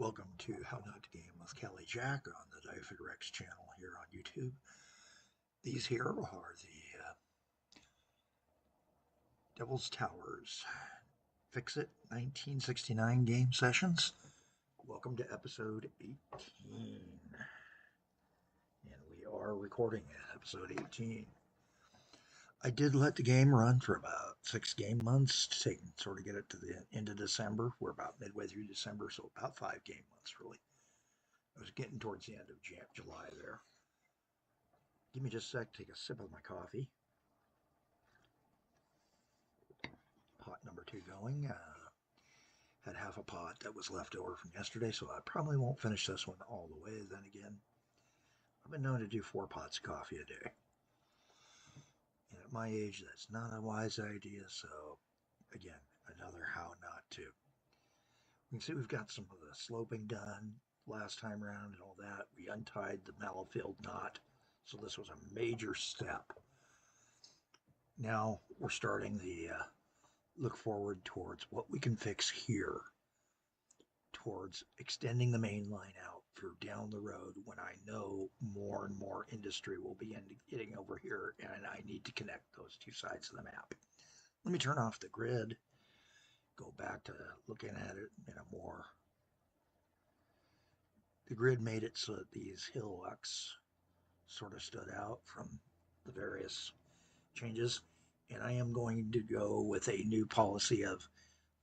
Welcome to How Not to Game with Kelly Jack on the Diefid Rex channel here on YouTube. These here are the Devil's Towers Fixit 1969 game sessions. Welcome to episode 18. And we are recording episode 18. I did let the game run for about 6 game months to sort of get it to the end of December. We're about midway through December, so about 5 game months really. I was getting towards the end of July there. Give me just a sec to take a sip of my coffee. Pot number 2 going. Had half a pot that was left over from yesterday, so I probably won't finish this one all the way. Then again, I've been known to do 4 pots of coffee a day. And at my age, that's not a wise idea, so again, another how not to. You can see we've got some of the sloping done last time around and all that. We untied the Mallowfield knot, so this was a major step. Now we're starting the look forward towards what we can fix here, towards extending the main line out for down the road when I know more and more industry will be getting over here and I need to connect those 2 sides of the map. Let me turn off the grid, go back to looking at it in a more... The grid made it so that these hillocks sort of stood out from the various changes, and I am going to go with a new policy of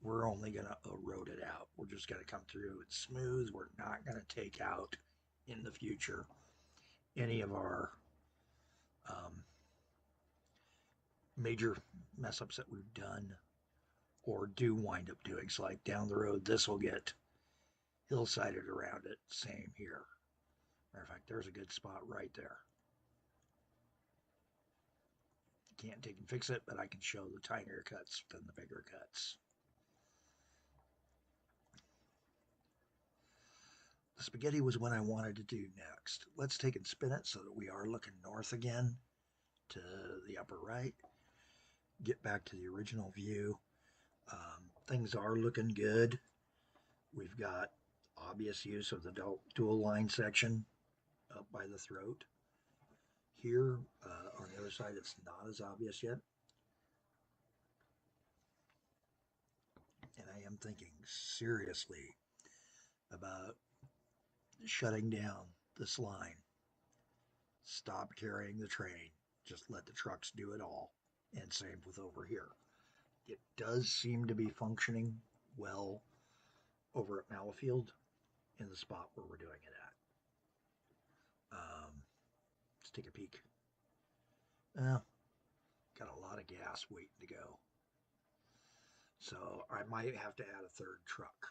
we're only going to erode it out. We're just going to come through it smooth. We're not going to take out in the future any of our major mess ups that we've done or do wind up doing. So like down the road, this will get hillsided around it. Same here. Matter of fact, there's a good spot right there. Can't take and fix it, but I can show the tinier cuts than the bigger cuts. The spaghetti was what I wanted to do next. Let's take and spin it so that we are looking north again to the upper right. Get back to the original view. Things are looking good. We've got obvious use of the dual line section up by the throat. Here on the other side, it's not as obvious yet. And I am thinking seriously about shutting down this line. Stop carrying the train. Just let the trucks do it all. And same with over here. It does seem to be functioning well over at Mallowfield in the spot where we're doing it at. Let's take a peek. Got a lot of gas waiting to go. So I might have to add a 3rd truck.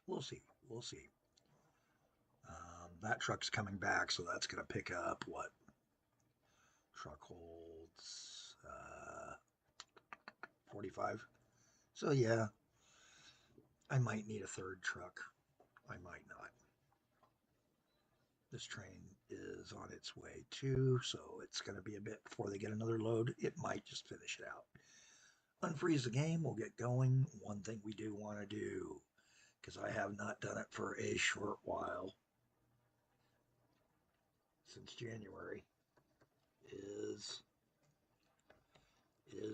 We'll see. We'll see. That truck's coming back, so that's going to pick up what? Truck holds 45. So yeah, I might need a 3rd truck. I might not. This train is on its way too, so it's going to be a bit before they get another load. It might just finish it out. Unfreeze the game. We'll get going. One thing we do want to do, because I have not done it for a short while, since January, is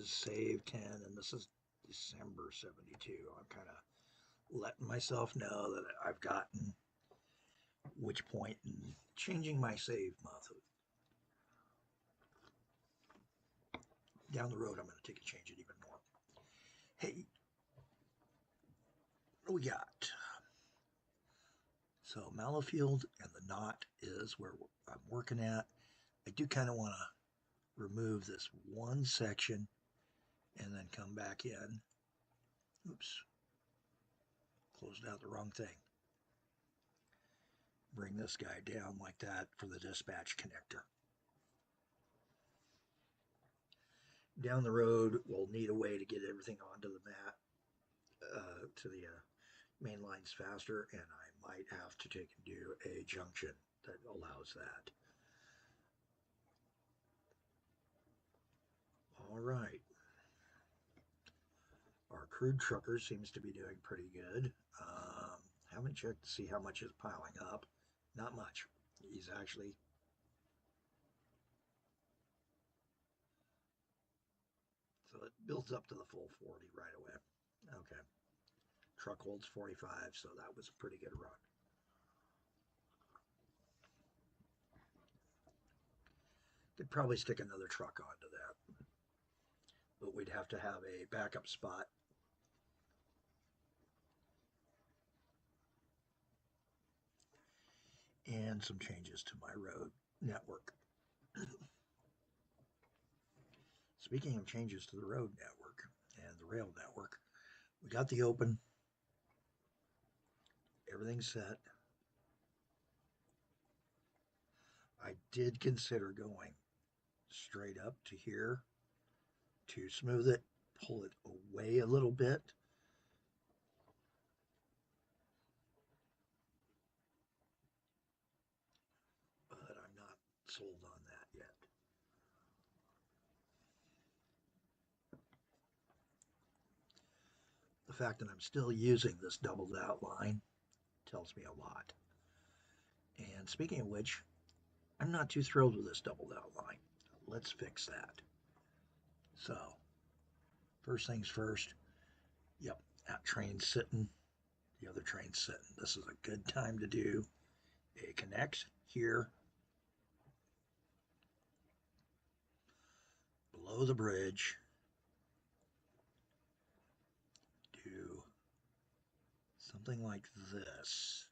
save 10, and this is December 72. I'm kind of letting myself know that I've gotten which point in changing my save method. Down the road, I'm going to take and change it even more. Hey, what do we got? So Mallowfield and the knot is where I'm working at. I do kind of want to remove this one section and then come back in. Oops. Closed out the wrong thing. Bring this guy down like that for the dispatch connector. Down the road, we'll need a way to get everything onto the mat, to the main lines faster, and I might have to take and do a junction that allows that. All right. Our Crude Trucker seems to be doing pretty good. Haven't checked to see how much is piling up. Not much. He's actually, so it builds up to the full 40 right away. Okay. Truck holds 45, so that was a pretty good run. Could probably stick another truck onto that, but we'd have to have a backup spot. And some changes to my road network. Speaking of changes to the road network and the rail network, we got the open. Everything's set. I did consider going straight up to here to smooth it, pull it away a little bit. But I'm not sold on that yet. The fact that I'm still using this doubled outline tells me a lot. And speaking of which, I'm not too thrilled with this doubled outline. Let's fix that. So, first things first. Yep, that train's sitting. The other train's sitting. This is a good time to do a connect here below the bridge. Do something like this.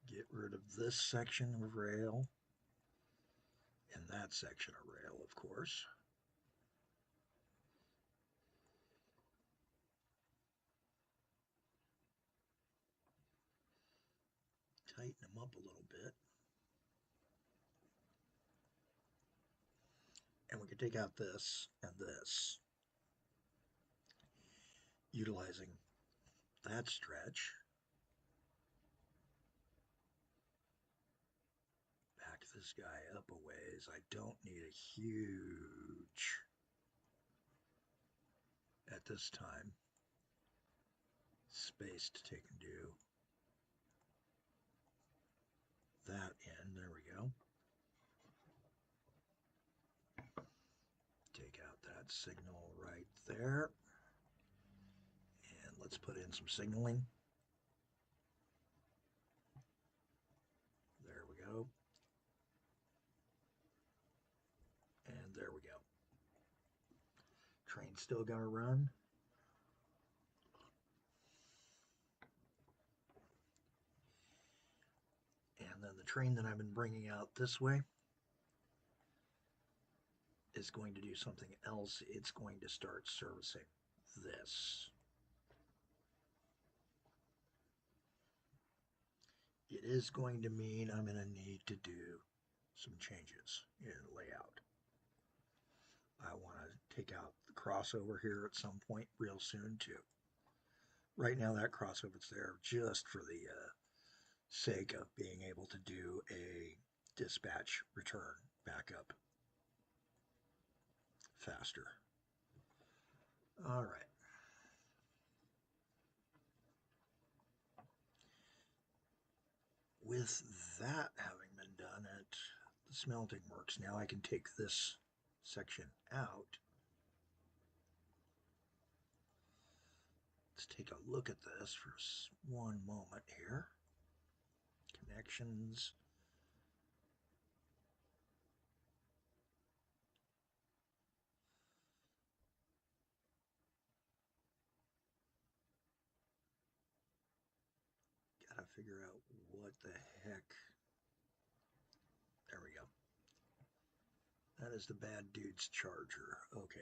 Get rid of this section of rail and that section of rail, of course. Tighten them up a little bit. And we can take out this and this, utilizing that stretch. Back this guy up a ways. I don't need a huge, at this time, space to take and do that in. There we go. Take out that signal right there. And let's put in some signaling. There we go. And there we go. Train's still going to run. And then the train that I've been bringing out this way is going to do something else. It's going to start servicing this. It is going to mean I'm going to need to do some changes in layout. I want to take out the crossover here at some point real soon too. Right now that crossover's there just for the sake of being able to do a dispatch return backup faster. All right. With that having been done at the smelting works, now I can take this section out. Let's take a look at this for one moment here. Connections. Gotta figure out what the heck. There we go. That is the bad dude's charger. Okay.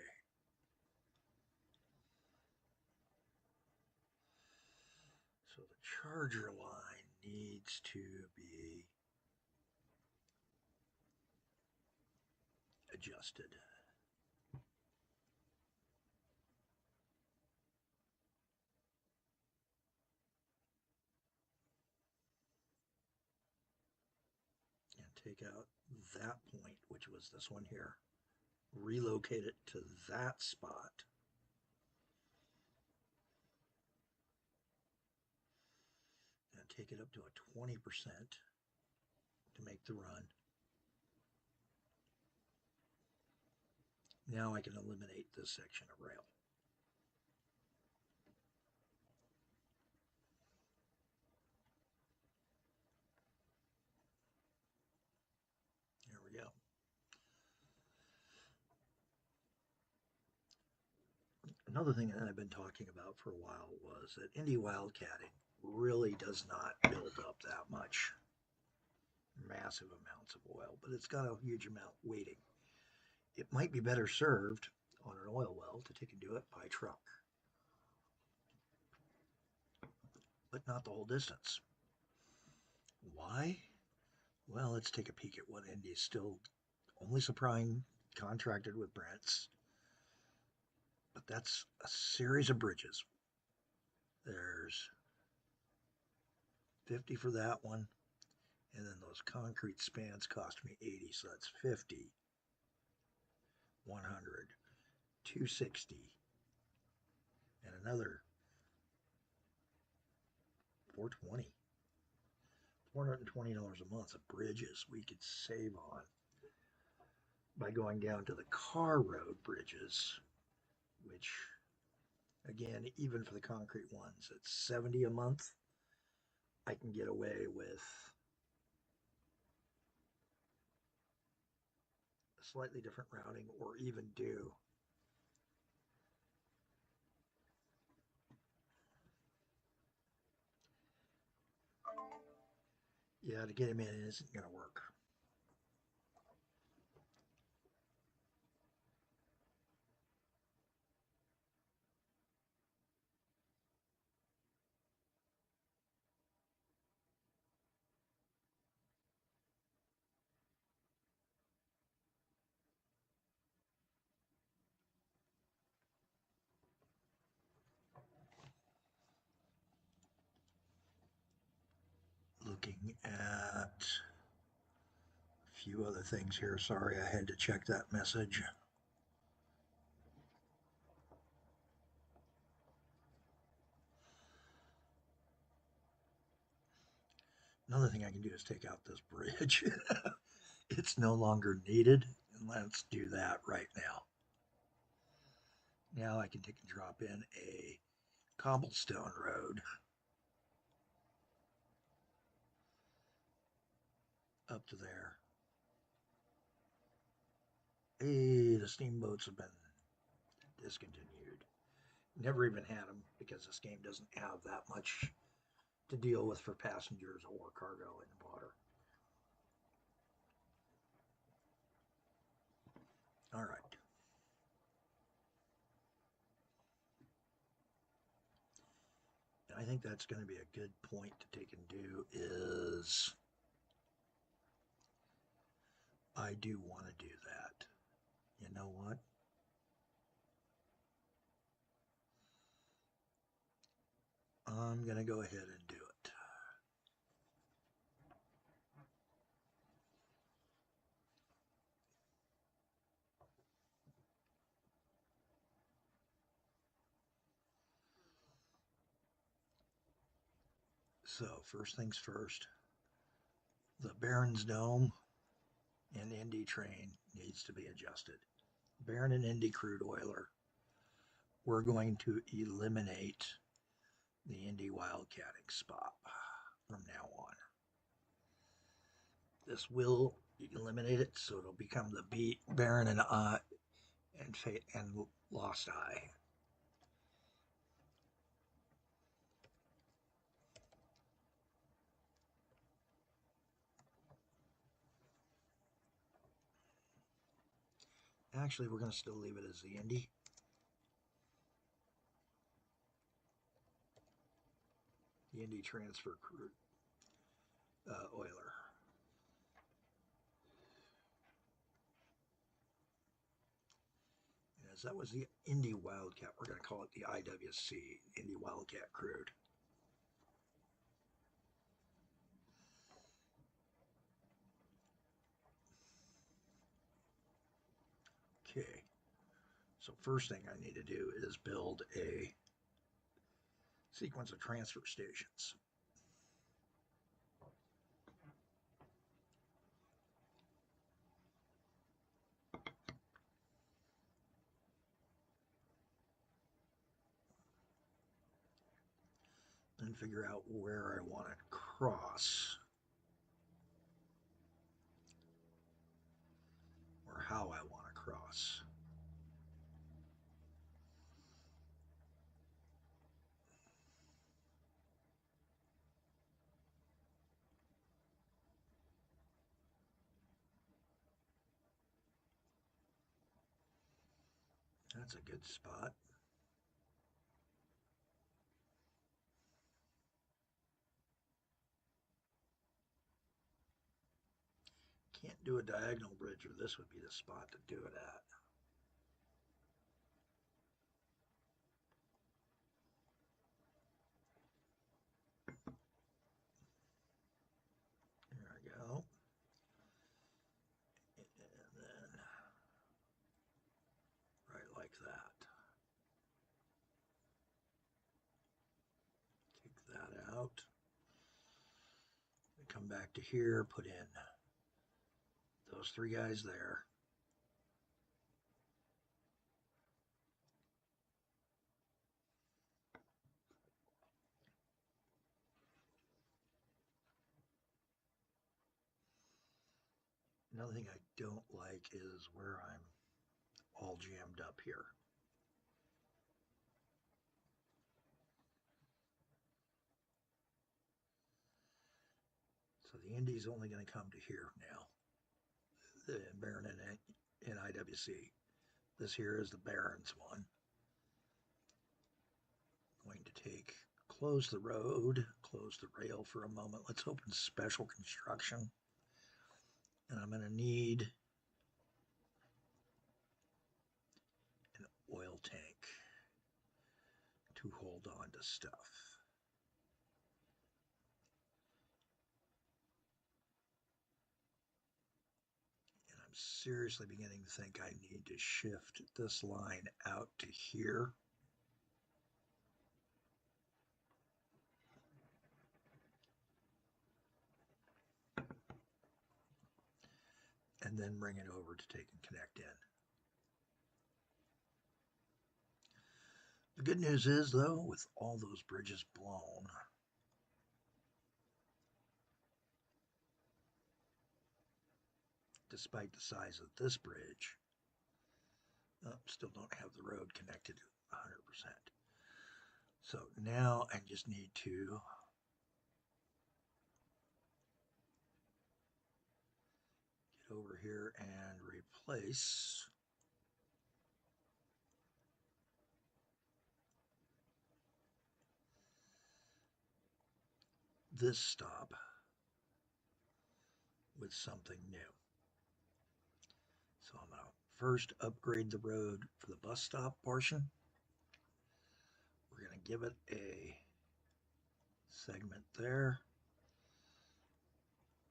So the charger line needs to be adjusted. And take out that point, which was this one here, relocate it to that spot, and take it up to a 20% to make the run. Now I can eliminate this section of rail. There we go. Another thing that I've been talking about for a while was that indie wildcatting really does not build up that much massive amounts of oil, but it's got a huge amount waiting. It might be better served on an oil well to take and do it by truck, but not the whole distance. Why? Well, let's take a peek at what Indy is still only supplying contracted with Brents, but that's a series of bridges. There's 50 for that one, and then those concrete spans cost me 80, so that's 50, 100, 260, and another 420. $420 a month of bridges we could save on by going down to the car road bridges, which again, even for the concrete ones, at 70 a month, I can get away with a slightly different routing or even do to get him in, it isn't going to work. Looking at a few other things here. Sorry, I had to check that message. Another thing I can do is take out this bridge. It's no longer needed, and let's do that right now. Now I can take and drop in a cobblestone road up to there. Hey, the steamboats have been discontinued. Never even had them because this game doesn't have that much to deal with for passengers or cargo in the water. All right. I think that's going to be a good point to take and do is I do want to do that. You know what? I'm going to go ahead and do it. So first things first, the Baron's Dome and Indy train needs to be adjusted. Baron and Indy crude oiler. We're going to eliminate the Indy wildcatting spot from now on. This will eliminate it, so it'll become the Baron and Lost Eye. Actually, we're going to still leave it as the Indy. The Indy transfer crude oiler. As that was the Indy Wildcat, we're going to call it the IWC, Indy Wildcat Crude. Okay, so first thing I need to do is build a sequence of transfer stations. Then figure out where I want to cross or how I want to cross. That's a good spot. Can't do a diagonal bridge, or this would be the spot to do it at. There I go. And then right like that. Kick that out. Come back to here, put in those three guys there. Another thing I don't like is where I'm all jammed up here. So the Indy's only going to come to here now. The Baron in IWC. This here is the Baron's one. Going to close the road, close the rail for a moment. Let's open special construction. And I'm going to need an oil tank to hold on to stuff. And I'm seriously beginning to think I need to shift this line out to here. And then bring it over to take and connect in. The good news is, though, with all those bridges blown, despite the size of this bridge, still don't have the road connected 100%. So now I just need to get over here and replace this stop with something new. So I'm going to first upgrade the road for the bus stop portion. We're going to give it a segment there.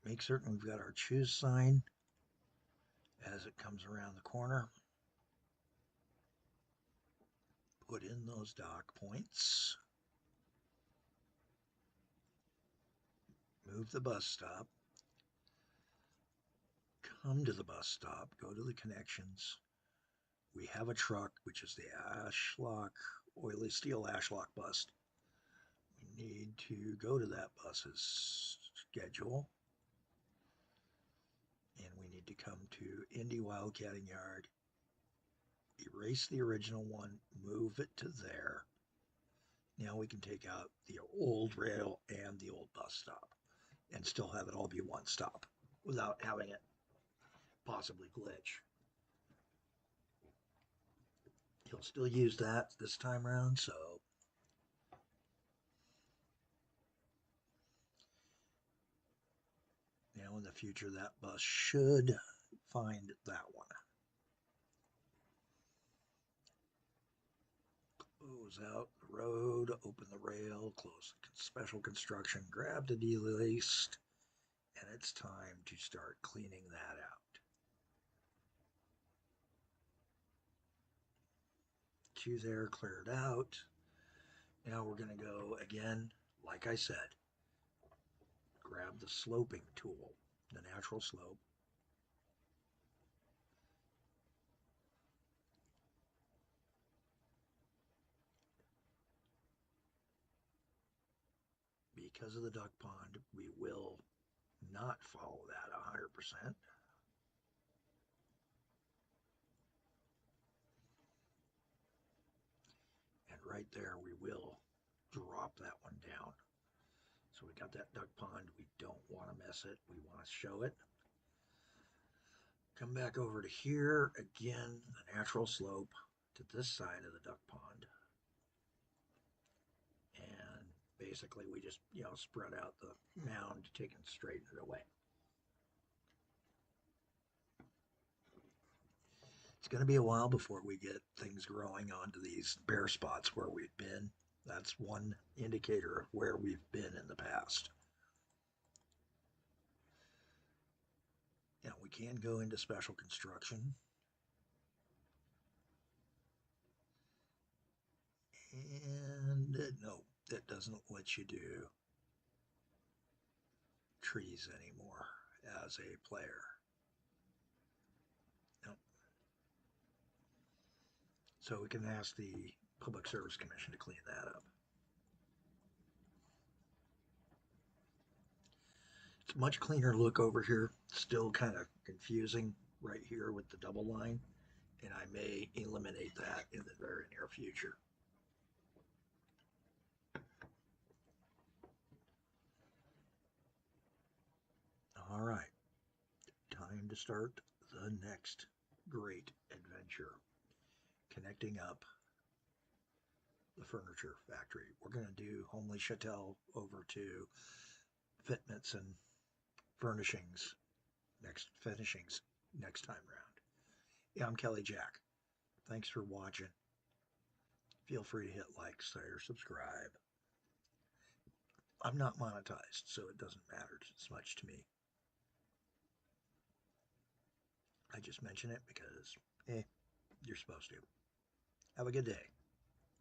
Make certain we've got our choose sign as it comes around the corner. Put in those dock points. Move the bus stop. Come to the bus stop. Go to the connections. We have a truck, which is the Ashlock, oily steel Ashlock bus. We need to go to that bus's schedule. And we need to come to Indy Wildcatting Yard, erase the original one, move it to there. Now we can take out the old rail and the old bus stop and still have it all be one stop without having it possibly glitch. He'll still use that this time around, so now in the future that bus should find that one. Close out the road, open the rail, close special construction, grab the delaced, and it's time to start cleaning that out. issue there cleared out. Now we're going to go again, like I said, grab the sloping tool, the natural slope. Because of the duck pond, we will not follow that 100%. And right there, we will drop that one down. So we got that duck pond. We don't want to mess it. We want to show it. Come back over to here. Again, the natural slope to this side of the duck pond. And basically we just, spread out the mound, take and straighten it away. It's going to be a while before we get things growing onto these bare spots where we've been. That's one indicator of where we've been in the past. Now we can go into special construction. And no, that doesn't let you do trees anymore as a player. Nope. So we can ask the Public Service Commission to clean that up. It's a much cleaner look over here. Still kind of confusing right here with the double line, and I may eliminate that in the very near future. All right, time to start the next great adventure, connecting up the furniture factory. We're going to do Homely Chattel over to fitments and finishings next time round. Yeah, I'm Kelly Jack. Thanks for watching. Feel free to hit like, share, or subscribe. I'm not monetized, so it doesn't matter as much to me. I just mention it because, you're supposed to. Have a good day.